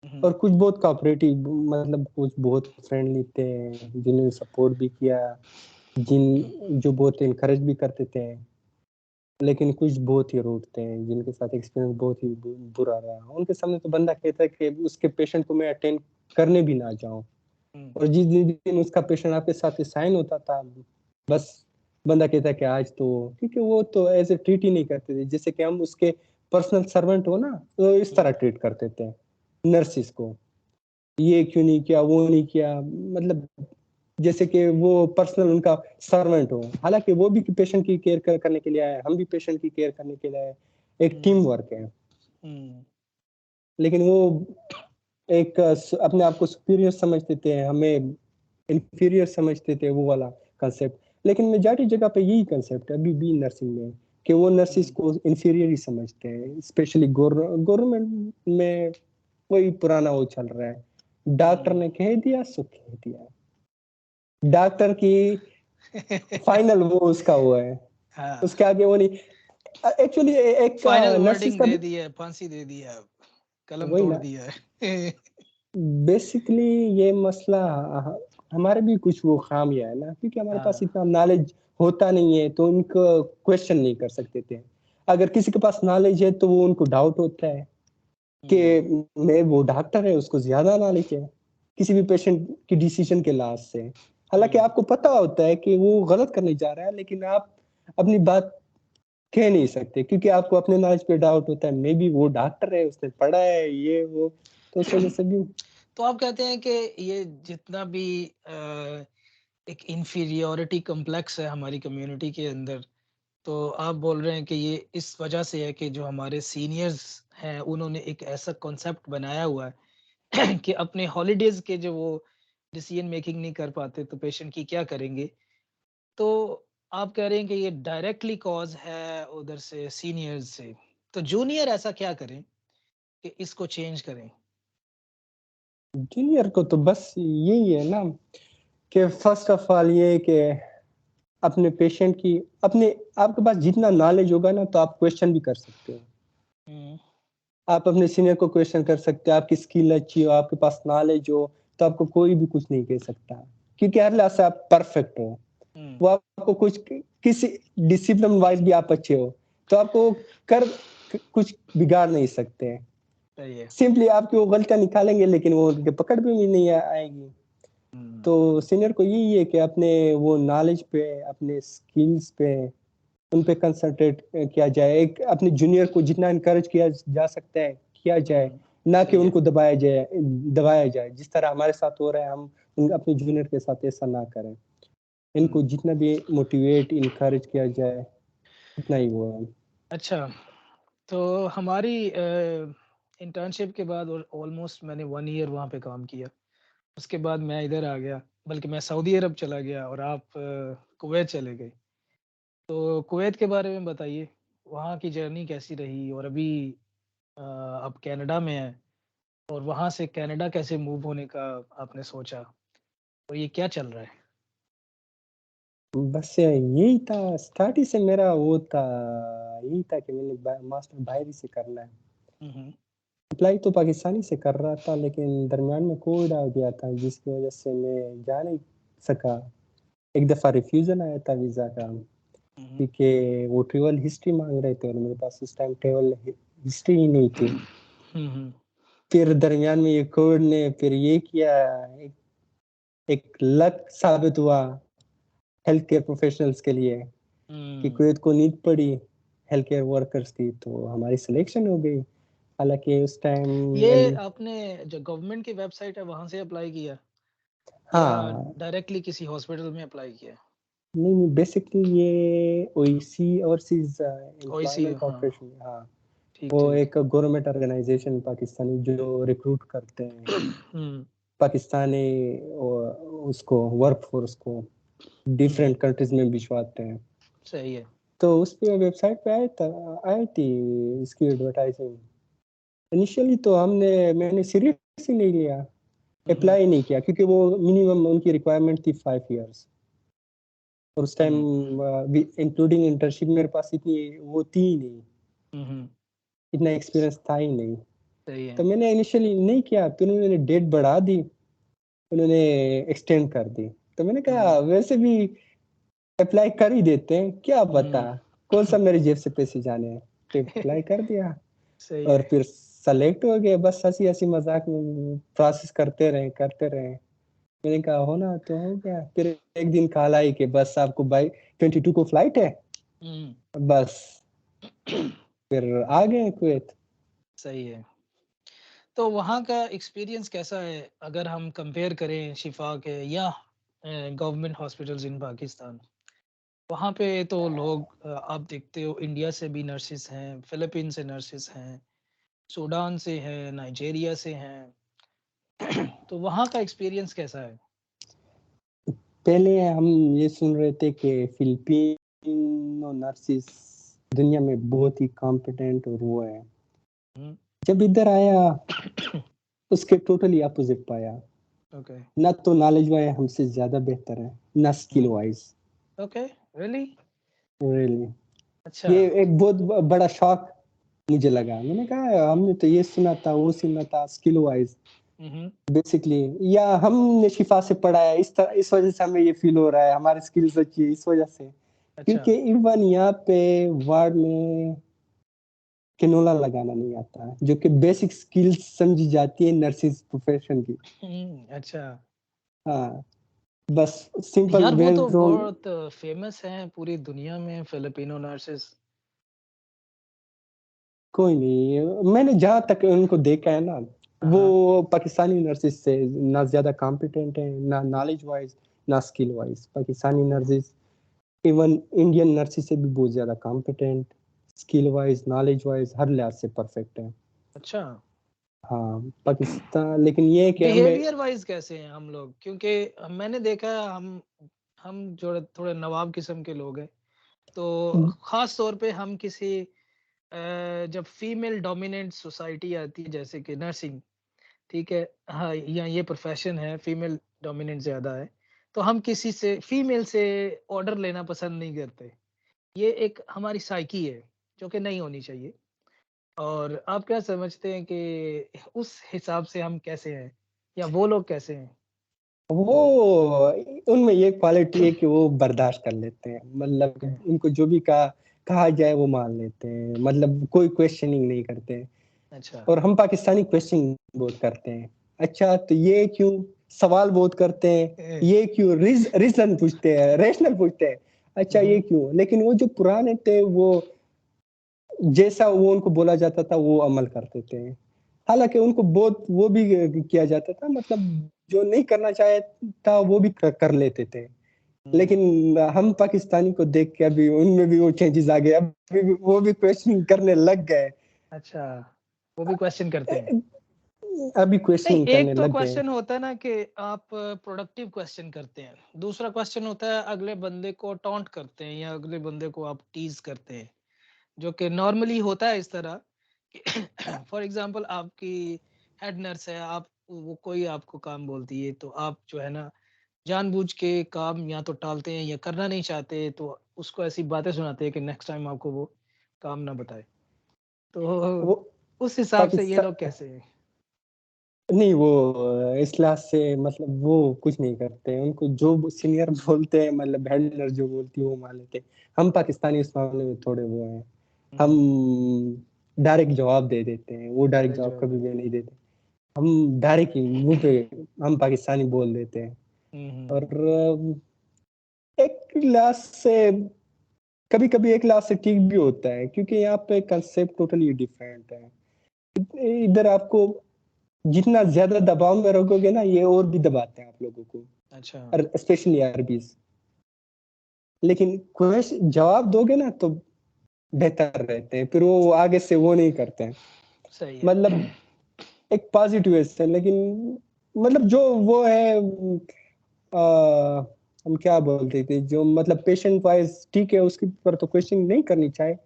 हुँ, और कुछ बहुत कोऑपरेटिव, मतलब कुछ बहुत फ्रेंडली थे, जिन्होंने सपोर्ट भी किया, जो बहुत इनकरेज भी करते थे। लेकिन कुछ बहुत ही रूड थे, जिनके साथ एक्सपीरियंस बहुत ही बुरा रहा। उनके सामने तो बंदा कहता है कि उसके पेशेंट को मैं अटेंड करने भी ना जाऊँ। हुँ, और जिस दिन उसका पेशेंट आपके साथ साइन होता था, बस बंदा कहता है कि आज तो, क्योंकि वो तो ऐसे ट्रीट ही नहीं करते थे जैसे कि हम उसके पर्सनल सर्वेंट हो ना, तो इस तरह हुँ, ट्रीट करते थे नर्सिस को। ये क्यों नहीं किया, वो नहीं किया, मतलब जैसे कि वो पर्सनल उनका सर्वेंट हो। हालाँकि वो भी पेशेंट की केयर करने के लिए आए हैं, हम भी पेशेंट की केयर करने के लिए आए हैं। एक हुँ, टीम वर्क है। हुँ, लेकिन वो एक अपने आप को सुपीरियर समझते थे, हमें इंफीरियर समझते थे, वो वाला कांसेप्ट। लेकिन मेजॉरिटी जगह पे यही कांसेप्ट है अभी भी नर्सिंग में, कि वो नर्सिस हुँ, को इंफीरियर ही समझते हैं। स्पेशली गवर्नमेंट में वही पुराना वो चल रहा है। डॉक्टर हुँ। ने कह दिया सो कह दिया। डॉक्टर की फाइनल वो उसका वो है, हाँ, उसके आगे वो नहीं। एक्चुअली एक फाइनल नर्सिस वर्डिंग का दे भी दी है, फांसी दे दी है अब, कलम वही तोड़ ना, दिया है। बेसिकली ये मसला हमारे भी कुछ वो खामियां है ना, क्योंकि हमारे पास हाँ, इतना नॉलेज होता नहीं है, तो उनको क्वेश्चन नहीं कर सकते थे। अगर किसी के पास नॉलेज है तो वो उनको डाउट होता है हुँ, कि मैं, वो डॉक्टर है, उसको ज्यादा नॉलेज है किसी भी पेशेंट की डिसीजन के लाज से। हालांकि हुँ, आपको पता होता है कि वो गलत करने जा रहा है, लेकिन आप अपनी बात कह नहीं सकते, क्योंकि आपको अपने नॉलेज पे डाउट होता है। मे बी वो डॉक्टर है, उसने पढ़ा है ये वो, तो उस वजह से भी। तो आप कहते हैं कि ये जितना भी एक इन्फीरियॉरिटी कॉम्प्लेक्स है हमारी कम्युनिटी के अंदर, तो आप बोल रहे हैं कि ये इस वजह से है कि जो हमारे सीनियर्स हैं, उन्होंने एक ऐसा कॉन्सेप्ट बनाया हुआ है कि अपने हॉलिडेज़ के जो वो डिसीजन मेकिंग नहीं कर पाते, तो पेशेंट की क्या करेंगे? तो आप कह रहे हैं कि ये डायरेक्टली कॉज़ है उधर से सीनियर्स से। तो जूनियर ऐसा क्या करें कि इसको चेंज करें? जूनियर को तो बस यही है ना, कि फर्स्ट ऑफ ऑल ये कि अपने पेशेंट की, अपने, आपके पास जितना नॉलेज होगा ना, तो आप क्वेश्चन भी कर सकते हो। हुँ, आप अपने सीनियर को क्वेश्चन कर सकते हो, आपकी स्किल अच्छी हो, आपके पास नॉलेज हो, तो आपको कोई भी कुछ नहीं कह सकता, क्योंकि हर लिहाज से आप परफेक्ट हो। हुँ, वो आपको कुछ, किसी डिसिप्लिन वाइज भी आप अच्छे हो, तो आपको कर कुछ बिगाड़ नहीं सकते। सही है। सिंपली आपकी वो गलतियां निकालेंगे, लेकिन वो उनके पकड़ में भी नहीं आएगी। हुँ, तो सीनियर को यही है कि अपने वो नॉलेज पे, अपने स्किल्स पे, उन पे कंसंट्रेट किया जाए। एक अपने जूनियर को जितना इनकरेज किया जा सकता है किया जाए, हुँ, ना कि सही है। उनको दबाया जाए जिस तरह हमारे साथ हो रहा है। हम अपने जूनियर के साथ ऐसा ना करें। इनको हुँ, जितना भी मोटिवेट इनकरेज किया जाए, उतना ही वो है। अच्छा, तो हमारी इंटर्नशिप के बाद और ऑलमोस्ट मैंने 1 ईयर वहाँ पे काम किया। उसके बाद मैं इधर आ गया, बल्कि मैं सऊदी अरब चला गया और आप कुवैत चले गए। तो कुवैत के बारे में बताइए, वहाँ की जर्नी कैसी रही? और अभी आप कनाडा में हैं और वहाँ से कनाडा कैसे मूव होने का आपने सोचा? और ये क्या चल रहा है? बस यही था, स्टार्ट ही से मेरा वो था, यही था कि मैंने मास्टर बाहर ही से करना है। हुँ, हुँ। अप्लाई तो पाकिस्तानी से कर रहा था, लेकिन दरमियान में कोविड आ गया था, जिसकी वजह से मैं जा नहीं सका। एक दफ़ा रिफ्यूज़ल आया था वीज़ा का, हुँ, हुँ। क्योंकि वो ट्रैवल हिस्ट्री माँग रहे थे और मेरे पास उस टाइम ट्रैवल हिस्ट्री ही नहीं थी। हुँ, हुँ। फिर दरमियान में ये कोविड ने फिर ये किया, एक एक लक साबित हुआ हेल्थ केयर प्रोफेशनल्स के लिए, कि हुँ। कुवैत को नीड पड़ी हेल्थ केयर वर्कर्स की, तो हमारी सिलेक्शन हो गई। हालाँकि उस टाइम ये एल आपने जो गवर्नमेंट की वेबसाइट है वहाँ से अप्लाई किया या हाँ, डायरेक्टली किसी हॉस्पिटल में अप्लाई किया? नहीं, बेसिकली ये ओईसी, ओवरसीज़ ओईसी एम्प्लॉयमेंट हाँ, कॉर्पोरेशन, हाँ, ठीक, वो ठीक। एक गवर्नमेंट ऑर्गेनाइज़ेशन पाकिस्तानी जो रिक्रूट करते हैं हुँ, पाकिस्तानी उसको वर्कफ़ोर्स को हुँ, हुँ। डिफरेंट कंट्रीज़ में भिजवाते हैं। सही है। तो उस पे वेबसाइट पे आई थी इसकी एडवर्टाइज़िंग। इनिशियली तो मैंने सीरियस ही नहीं लिया, हुँ, हुँ, अप्लाई नहीं किया, क्योंकि वो मिनिमम उनकी रिक्वायरमेंट थी 5 इयर्स। और उस टाइम हुँ, इंक्लूडिंग इंटर्नशिप मेरे पास इतनी वो थी ही नहीं। हुँ, हुँ। इतना एक्सपीरियंस था ही नहीं। सही तो है। मैंने इनिशियली नहीं किया, फिर उन्होंने डेट बढ़ा दी, उन्होंने एक्सटेंड कर दी। तो मैंने कहा हुँ, वैसे भी अप्लाई कर ही देते हैं, क्या पता, हुँ। कौन-सा मेरी जेब से पैसे जाने हैं। तो अप्लाई कर दिया सही और है। फिर सेलेक्ट हो गए, बस हँसी-हँसी मज़ाक में प्रोसेस करते रहे, करते रहे। मैंने कहा होना तो हो गया। फिर एक दिन कॉल आई कि बस आपको बाई 22 को फ्लाइट है, हुँ। बस फिर आ गए कुवैत। सही है। तो वहाँ का एक्सपीरियंस कैसा है अगर हम कंपेयर करें शिफा के या गवर्नमेंट हॉस्पिटल्स इन पाकिस्तान? वहाँ पे तो लोग आप देखते हो इंडिया से भी नर्सेस हैं, फिलिपीन से नर्सेस हैं, सूडान से हैं, नाइजीरिया से हैं। तो वहाँ का एक्सपीरियंस कैसा है? पहले हम ये सुन रहे थे कि फिलिपिनो नर्सेस दुनिया में बहुत ही कॉम्पिटेंट और वो है। हुँ। जब इधर आया, उसके टोटली अपोज़िट पाया। ओके। ना तो नॉलेज वाइज़ हमसे ज़्यादा बेहतर है, ना स्किल हुँ। वाइज़। Okay, really? रियली अच्छा। ये एक बहुत बड़ा शॉक मुझे लगा। मैंने कहा हमने तो ये सुना था, वो सुना था स्किल वाइज़ हुँ, हुँ। बेसिकली, या हमने शिफ़ा से पढ़ा है इस वज़ह से हमें ये फ़ील हो रहा है, हमारी स्किल्स अच्छी है इस वज़ह से। अच्छा, क्योंकि इवन यहाँ पे वार्ड में कैनोला लगाना नहीं आता है, जो कि बेसिक स्किल्स समझी जाती है नर्सिंग प्रोफ़ेशन की। हुँ, अच्छा। हाँ, बस सिंपल यार वो तो वेल-ग्रोन बहुत फ़ेमस हैं पूरी दुनिया में फिलिपिनो नर्सेस। कोई नहीं, मैंने जहाँ तक उनको देखा है ना, हाँ, हाँ। वो पाकिस्तानी नर्सेस से ना ज़्यादा कॉम्पिटेंट हैं, ना नॉलेज वाइज़, ना skill wise. Pakistani nurses even Indian nurses से भी बहुत ज़्यादा competent, skill wise, knowledge wise हर लिहाज से परफेक्ट है। अच्छा। हाँ, पाकिस्तान लेकिन ये है कि हमें बिहेवियर वाइज़ कैसे हैं हम लोग? क्योंकि मैंने देखा है हम जो थोड़े नवाब किस्म के लोग हैं, तो ख़ास तौर पे हम किसी जब फीमेल डोमिनेंट सोसाइटी आती है जैसे कि नर्सिंग, ठीक है? हाँ, या ये प्रोफ़ेशन है फीमेल डोमिनेंट ज़्यादा है, तो हम किसी से फीमेल से ऑर्डर लेना पसंद नहीं करते। ये एक हमारी साइकी है, जो कि नहीं होनी चाहिए। और आप क्या समझते हैं कि उस हिसाब से हम कैसे हैं? या वो लोग कैसे हैं? वो उनमें ये क्वालिटी है कि वो बर्दाश्त कर लेते हैं। ओके, मतलब उनको जो भी कहा जाए वो मान लेते हैं। मतलब कोई क्वेश्चनिंग नहीं करते हैं। अच्छा। और हम पाकिस्तानी क्वेश्चनिंग बहुत करते हैं। अच्छा तो ये क्यों? सवाल बहुत करते हैं। ए ये क्यों? रीज़न पूछते हैं, रैशनल पूछते हैं। हुँ, अच्छा ये हुँ। क्यों? लेकिन वो जो पुराने थे वो जैसा वो उनको बोला जाता था वो अमल करते थे। हालाँकि उनको बहुत वो भी किया जाता था, मतलब जो नहीं करना चाहता वो भी कर लेते थे। हुँ, लेकिन हम पाकिस्तानी को देख के अभी उनमें भी वो चेंजेज़ आ गए। अभी भी वो भी क्वेश्चनिंग करने लग गए। अच्छा, वो भी क्वेश्चन करते हैं। अभी नहीं, क्वेश्चनिंग एक करने तो लग गए। क्वेश्चन होता है ना कि आप प्रोडक्टिव क्वेश्चन करते हैं। दूसरा क्वेश्चन होता है अगले बंदे को टॉन्ट करते हैं या अगले बंदे को आप टीज़ करते हैं, जो कि नॉर्मली होता है इस तरह कि फॉर एग्ज़ाम्पल आपकी हेड नर्स है, आप वो कोई आपको काम बोलती है, तो आप जो है ना जानबूझ के काम या तो टालते हैं या करना नहीं चाहते, तो उसको ऐसी बातें सुनाते हैं कि नेक्स्ट टाइम आपको वो काम ना बताए। वो तो उस हिसाब से ये पाकिस्ता लोग कैसे हैं? नहीं वो इस क्लास से मतलब वो कुछ नहीं करते। उनको जो सीनियर बोलते हैं, मतलब हेड नर्स जो बोलती है वो मान लेते हैं। हम पाकिस्तानी इस मामले में थोड़े वो हैं। हुँ, हम डायरेक्ट जवाब दे देते हैं, वो डायरेक्ट डायरेक्ट जवाब जवाब कभी देते भी हैं। नहीं देते। हम डायरेक्ट ही मुँह पे हम पाकिस्तानी बोल देते हैं। हुँ, हुँ, और हुँ। एक क्लास से कभी-कभी एक क्लास से ठीक भी होता है, क्योंकि यहाँ पे कांसेप्ट टोटली डिफरेंट है। इधर आपको जितना ज़्यादा दबाव में रखोगे ना, ये और भी दबाते हैं आप लोगों को, अच्छा, और स्पेशली अरबीज़। लेकिन जवाब दोगे ना तो बेहतर रहते हैं, फिर वो आगे से वो नहीं करते हैं। सही है। मतलब एक पॉज़िटिव वे से, लेकिन मतलब जो वो है हम क्या बोलते थे, जो मतलब पेशेंट वाइज़ ठीक है, उसके ऊपर तो क्वेश्चन नहीं करनी चाहिए।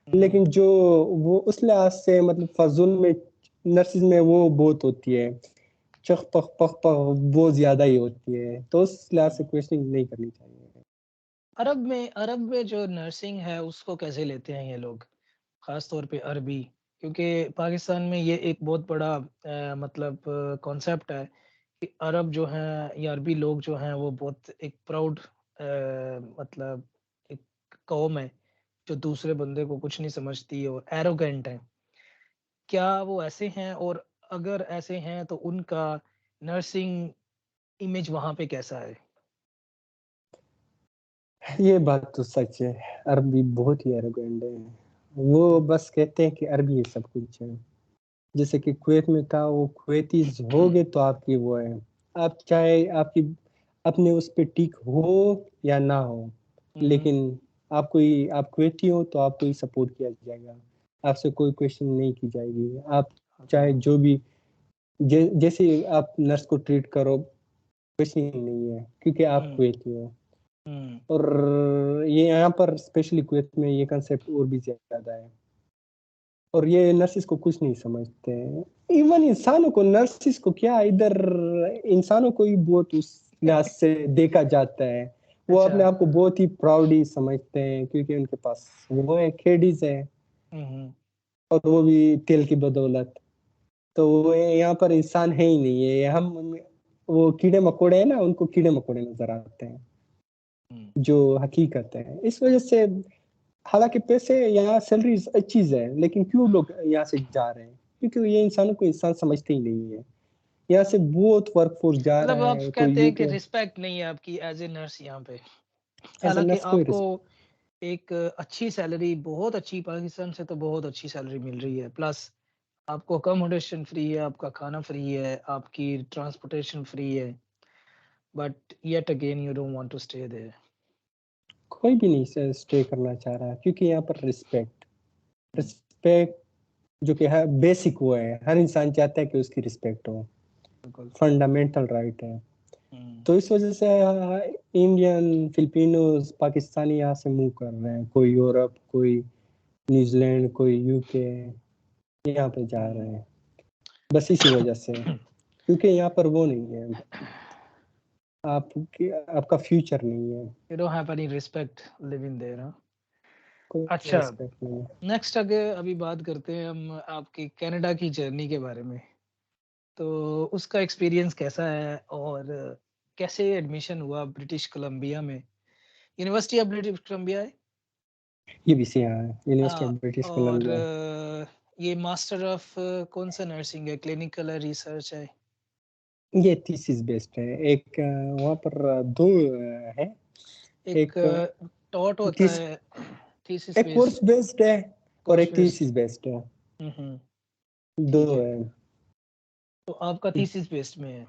हुँ, लेकिन हुँ। जो वो उस लिहाज से मतलब फ़ज़ूल में नर्सिज़ में वो बहुत होती है। चख पख पख पख वो ज़्यादा ही होती है, तो उस लिहाज से हुँ। क्वेश्चनिंग नहीं करनी चाहिए। अरब में जो नर्सिंग है उसको कैसे लेते हैं ये लोग? ख़ास तौर पे अरबी, क्योंकि पाकिस्तान में ये एक बहुत बड़ा मतलब कॉन्सेप्ट है कि अरब जो हैं या अरबी लोग जो हैं वो बहुत एक प्राउड मतलब एक कौम है, जो दूसरे बंदे को कुछ नहीं समझती और एरोगेंट है। क्या वो ऐसे हैं और अगर ऐसे हैं तो उनका नर्सिंग इमेज वहाँ पे कैसा है? ये बात तो सच है, अरबी बहुत ही एरोगेंट है। वो हुँ, बस कहते हैं कि अरबी ही सब कुछ है। जैसे कि कुवैत में था, वो कुवैतीज़ होगे तो आपकी वो है। आप चाहे आपकी अपने उस पे टिक हो या ना हो, हुँ, हुँ, लेकिन आप कुवैती हो तो आपको ही सपोर्ट किया जाएगा। आपसे कोई क्वेश्चन नहीं की जाएगी। आप ओके। चाहे जो भी जैसे आप नर्स को ट्रीट करो, क्वेश्चनिंग नहीं है क्योंकि आप हुँ, कुवैती हो। हुँ, और ये यहाँ पर स्पेशली कुवैत में ये कांसेप्ट और भी ज़्यादा है। और ये नर्सिस को कुछ नहीं समझते हैं। इवन इंसानों को, नर्सिस को क्या, इधर इंसानों को ही बहुत उस लिहाज से देखा जाता है। वो अच्छा। अपने आप को बहुत ही प्राउड ही समझते हैं क्योंकि उनके पास वो है, खेडीज है, हुँ, हुँ, और वो भी तेल की बदौलत। तो वो यहाँ पर इंसान है ही नहीं है। हम वो कीड़े मकोड़े हैं ना, उनको कीड़े मकोड़े नजर आते हैं, हुँ। जो हकीकत है। इस वजह से हालांकि पैसे यहाँ सैलरी अच्छी है, लेकिन क्यों लोग यहाँ से जा रहे हैं? क्योंकि ये इंसानों को इंसान समझते ही नहीं है। यहाँ से बहुत वर्कफोर्स जा मतलब रहा आप है, कोई कहते हैं कि यूके रिस्पेक्ट नहीं है आपकी एज़ ए नर्स यहाँ पे। एज ए हालाँकि नर्स कोई आपको एक अच्छी सैलरी बहुत अच्छी पाकिस्तान से तो बहुत अच्छी सैलरी मिल रही है। प्लस आपको अकोमोडेशन फ्री है, आपका खाना फ्री है, आपकी ट्रांसपोर्टेशन फ्री है। But yet again you don't want to stay there. कोई भी नहीं स्टे करना चाह रहा, क्योंकि यहाँ पर रिस्पेक्ट हुँ, रिस्पेक्ट जो कि है बेसिक वो है। हर इंसान चाहता है कि उसकी रिस्पेक्ट हो, बिल्कुल। फंडामेंटल राइट है। हुँ, तो इस वजह से इंडियन, फिलिपिनोज, पाकिस्तानी यहाँ से मूव कर रहे हैं। कोई यूरोप, कोई न्यूजीलैंड, कोई यूके यहाँ पे जा रहे हुँ। हैं, बस इसी वजह से। क्योंकि यहाँ पर वो नहीं है, आपका फ्यूचर नहीं है, you don't have any respect living there हाँ? कोई अच्छा, रिस्पेक्ट नहीं है। नेक्स्ट आगे अभी बात करते हैं हम आपकी कनाडा की जर्नी के बारे में। तो उसका एक्सपीरियंस कैसा है और कैसे एडमिशन हुआ ब्रिटिश कोलंबिया में? यूनिवर्सिटी ऑफ ब्रिटिश कोलंबिया है? ये भी सी यहाँ है, यूनिवर्सिटी ऑफ हाँ, ब्रिटिश और कोलंबिया। ये मास्टर ऑफ कौन सा नर्सिंग है? क्लिनिकल रिसर्च है? ये थीसिस बेस्ड है। एक वहाँ पर दो है। एक एक टॉट होता थीस है थीसिस एक कोर्स बेस्ड बेस्ड है और कोर्स एक बेस्ड। थीसिस बेस्ड है। हुँ, दो ठीक है। है। तो आपका थीसिस बेस्ड में है,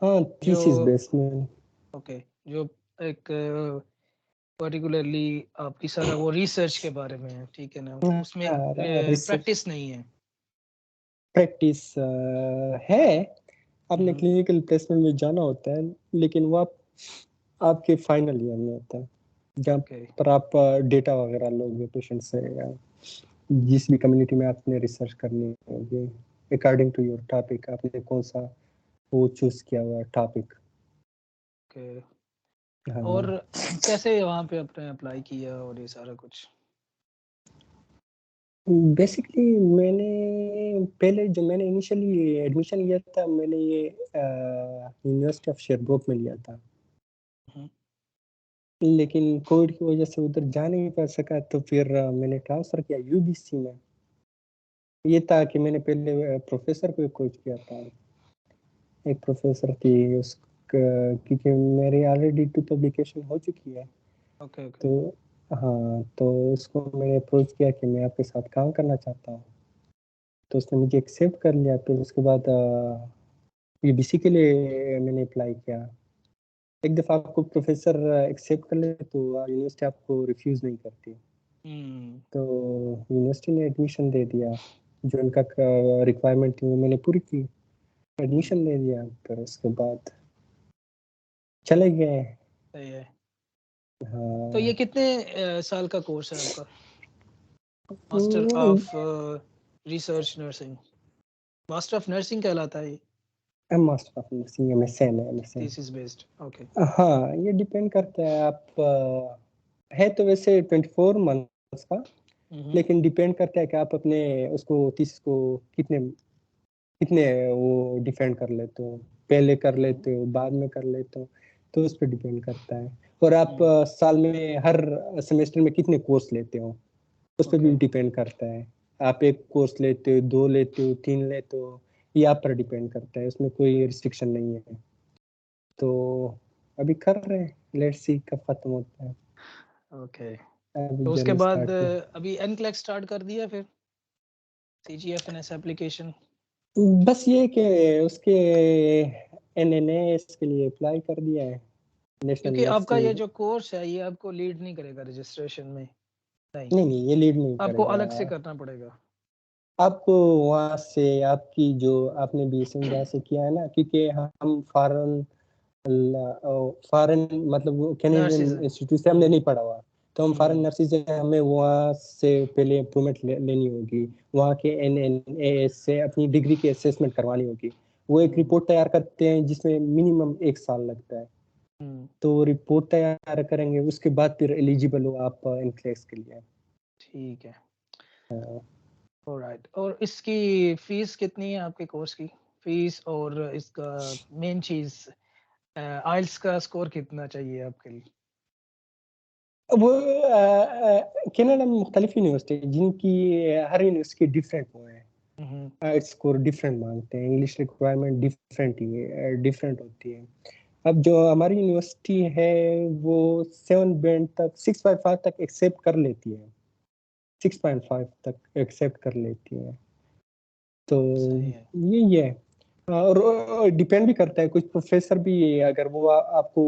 हाँ, जो थीसिस बेस्ड में। ओके, जो एक पर्टिकुलरली आपकी सारा वो रिसर्च के बारे में है, ठीक है ना? उसमें रिसर्च प्रैक्टिस नहीं है। प्रैक्टिस है। हुँ, आपने हुँ, क्लिनिकल प्लेसमेंट में जाना होता है, लेकिन वो आपके फाइनल ईयर में होता है, जहाँ ओके, पर आप डेटा वगैरह लोगे पेशेंट से, या जिस भी कम्युनिटी में आपने रिसर्च करनी होगी, अकॉर्डिंग टू योर टॉपिक, आपने कौन सा वो चूज किया हुआ टॉपिक। ओके। और हाँ, कैसे वहाँ पे आपने अप्लाई किया और ये सारा कुछ? बेसिकली मैंने इनिशियली एडमिशन लिया था, मैंने ये यूनिवर्सिटी ऑफ शेरब्रूक में लिया था। हुँ, लेकिन कोविड की वजह से उधर जा नहीं पा सका, तो फिर मैंने ट्रांसफर किया यूबीसी में। ये था कि मैंने पहले प्रोफेसर को कोच किया था। एक प्रोफेसर थी क्योंकि मेरी ऑलरेडी 2 पब्लिकेशन हो चुकी है। Okay, okay. तो हाँ, तो उसको मैंने अप्रोच किया कि मैं आपके साथ काम करना चाहता हूँ। तो उसने मुझे एक्सेप्ट कर लिया। फिर उसके बाद यूबीसी के लिए मैंने अप्लाई किया। एक दफ़ा आपको प्रोफेसर एक्सेप्ट कर ले तो यूनिवर्सिटी आपको रिफ्यूज़ नहीं करती। हुँ, तो यूनिवर्सिटी ने एडमिशन दे दिया। जो उनका रिक्वायरमेंट थी वो मैंने पूरी की, हुँ, एडमिशन दे दिया। फिर उसके बाद चले गए। सही है। तो ये हाँ। कितने साल का कोर्स है आपका? Master hmm, of research nursing, master of nursing कहलाता है ये? मास्टर ऑफ नर्सिंग एमएसएन है, एमएसएन। Thesis based, okay. हाँ, ये डिपेंड करता है। आप है तो वैसे 24 मंथ्स का, लेकिन डिपेंड करता है कि आप अपने उसको थीसिस को कितने कितने वो डिफेंड कर लेते हो, पहले कर लेते हो, बाद में कर लेते हो, तो उस पे डिपेंड करता है। और आप साल में हर सेमेस्टर में कितने कोर्स लेते हो, उस पे भी ओके। डिपेंड करता है। आप 1 कोर्स लेते हो, 2 लेते हो, 3 लेते हो, ये आप पर डिपेंड करता है, उसमें कोई रिस्ट्रिक्शन नहीं है। तो अभी कर रहे हैं, लेट्स सी कब खत्म होता है। ओके। अभी तो उसके जर्नी बाद स्टार्ट की। अभी एनक्लेक्स स्टार्ट कर दिया फिर? सीजीएफएनएस एप्लीकेशन? बस ये कि उसके एनएनएस के लिए अप्लाई कर दिया है, नेशनल क्योंकि आपका ये नर्सिंग। जो कोर्स है ये आपको लीड नहीं करेगा रजिस्ट्रेशन में? नहीं, नहीं, नहीं, ये लीड नहीं आपको करेगा। अलग से करना पड़ेगा। आपको वहाँ से आपकी जो आपने बीएससी इंडिया से किया है ना, क्योंकि हम फॉरेन मतलब वो नर्सेज़ कैनेडियन हैं। इंस्टीट्यूट से हमने नहीं पढ़ा हुआ, तो हम फॉरेन हुँ, नर्सेज हैं, हमें वहाँ से पहले अप्रूवमेंट लेनी होगी, वहाँ के एनएनएएस से अपनी डिग्री की असेसमेंट करवानी होगी। वो एक हुँ, रिपोर्ट तैयार करते हैं जिसमें मिनिमम 1 साल लगता है। हुँ, तो वो रिपोर्ट तैयार करेंगे, उसके बाद फिर एलिजिबल हो आप एनक्लेक्स के लिए। ठीक है। हाँ। ऑलराइट। और इसकी फ़ीस कितनी है आपके कोर्स की? फ़ीस और इसका मेन चीज़ आइल्स का स्कोर कितना चाहिए आपके लिए? वो कनाडा में मुख्तलिफ यूनिवर्सिटी है, जिनकी हर यूनिवर्सिटी के डिफरेंट वो है। हुँ, हुँ। स्कोर डिफरेंट मांगते हैं, इंग्लिश रिक्वायरमेंट डिफरेंट होती है। अब जो हमारी यूनिवर्सिटी है वो 7 बैंड तक 6.5 तक एक्सेप्ट कर लेती है, 6.5 तक एक्सेप्ट कर लेती है। तो सही है। यही है। और डिपेंड भी करता है, कुछ प्रोफेसर भी अगर वो आपको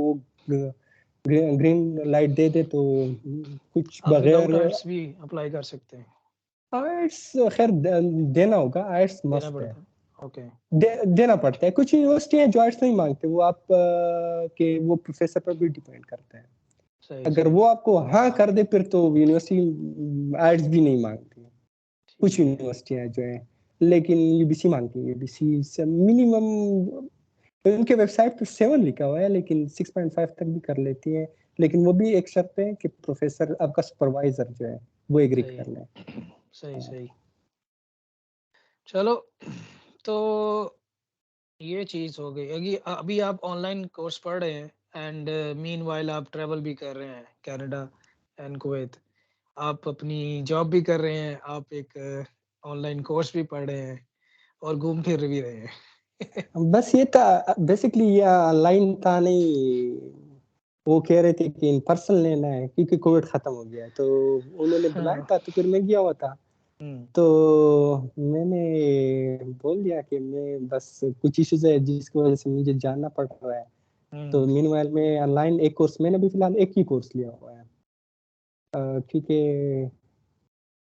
ग्रीन लाइट दे दे तो कुछ आप बगैर विदाउट आइल्स भी अप्लाई कर सकते हैं, आर्ट्स खैर देना होगा, आर्ट्स देना मस्ट है। पड़ता है। ओके, देना पड़ता है। कुछ यूनिवर्सिटी है जो आर्ट्स नहीं मांगते, वो आप के वो प्रोफेसर पर भी डिपेंड करता है। सही, अगर सही। वो आपको हाँ कर दे फिर तो यूनिवर्सिटी आर्ट्स भी नहीं मांगती। कुछ ठीक है। यूनिवर्सिटियां जो है, लेकिन यूबीसी मांगती है। यूबीसी से मिनिमम उनके वेबसाइट पे 7 लिखा हुआ है, लेकिन 6.5 तक भी कर लेती है। लेकिन वो भी एक शर्त पे है कि प्रोफेसर आपका सुपरवाइजर जो है वो एग्री सही कर है। ले। सही, हाँ, सही। चलो, तो ये चीज़ हो गई। अभी आप ऑनलाइन कोर्स पढ़ रहे हैं एंड मीनव्हाइल आप ट्रैवल भी कर रहे हैं कनाडा एंड कुवैत। आप अपनी जॉब भी कर रहे हैं, आप एक ऑनलाइन कोर्स भी पढ़ रहे हैं और घूम फिर भी रहे हैं। बस ये था बेसिकली, ये ऑनलाइन था नहीं। वो कह रहे थे कि इन पर्सन लेना है क्योंकि कोविड खत्म हो गया है, तो उन्होंने बुलाया हाँ। था तो फिर मैं गया हुआ था। हुँ, तो मैंने बोल दिया कि मैं बस कुछ इश्यूज है जिसकी वजह से मुझे जाना पड़ रहा है। तो हुँ। मीनवाइल में ऑनलाइन एक कोर्स मैंने भी फिलहाल एक ही कोर्स लिया हुआ है, क्योंकि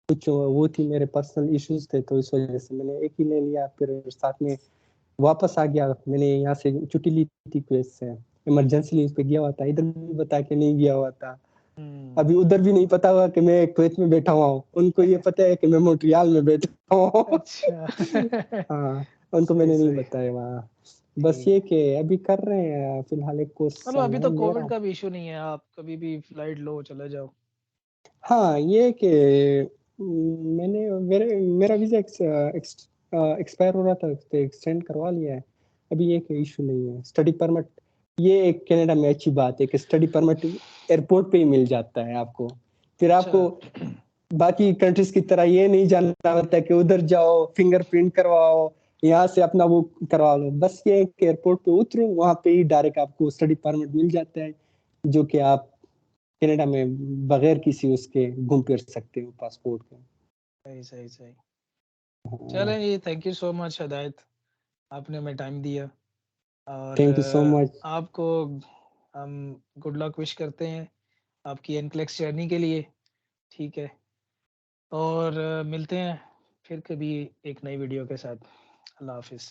कुछ वो थी, मेरे पर्सनल इश्यूज थे, तो इस वजह से मैंने एक ही ले लिया। फिर साथ में वापस आ गया, मैंने यहाँ से छुट्टी ली थी क्वेस से, इमरजेंसी लीव पे गया हुआ था, इधर भी बता के नहीं गया हुआ था। हुँ। अभी उधर भी नहीं पता हुआ कि मैं कुवैत में बैठा हुआ हूँ, उनको ये पता है कि मैं मॉन्ट्रियल में बैठा हूँ। अच्छा। हाँ, उनको सही, मैंने नहीं सही। बताया वहाँ। बस ठीक ये है। कि अभी कर रहे हैं फिलहाल एक कोर्स मतलब अभी तो ऑनलाइन ले रहा कोविड हूँ। का भी इश्यू नहीं है, आप कभी भी फ्लाइट लो, चले जाओ। हाँ, ये कि मैंने मेरा वीज़ा एक्सपायर हो रहा था, तो एक्सटेंड करवा लिया है। अभी ये कोई इश्यू नहीं है। स्टडी परमिट, ये एक कनाडा में अच्छी बात है कि स्टडी परमिट एयरपोर्ट पे ही मिल जाता है आपको। फिर अच्छा। आपको बाकी कंट्रीज़ की तरह ये नहीं जानना होता है कि उधर जाओ, फिंगरप्रिंट करवाओ, यहाँ से अपना वो करवा लो। बस ये है कि एयरपोर्ट पे उतरो, वहाँ पे ही डायरेक्ट आपको स्टडी परमिट मिल जाता है, जो कि आप कनाडा में बगैर किसी उसके घूम फिर सकते हो पासपोर्ट के। सही, सही, सही। हाँ, चलें जी, थैंक यू सो मच हिदायत, आपने हमें टाइम दिया और थैंक यू सो मच। आपको हम गुड लक विश करते हैं आपकी एनक्लेक्स जर्नी के लिए, ठीक है? और मिलते हैं फिर कभी एक नई वीडियो के साथ। अल्लाह हाफ़िज़।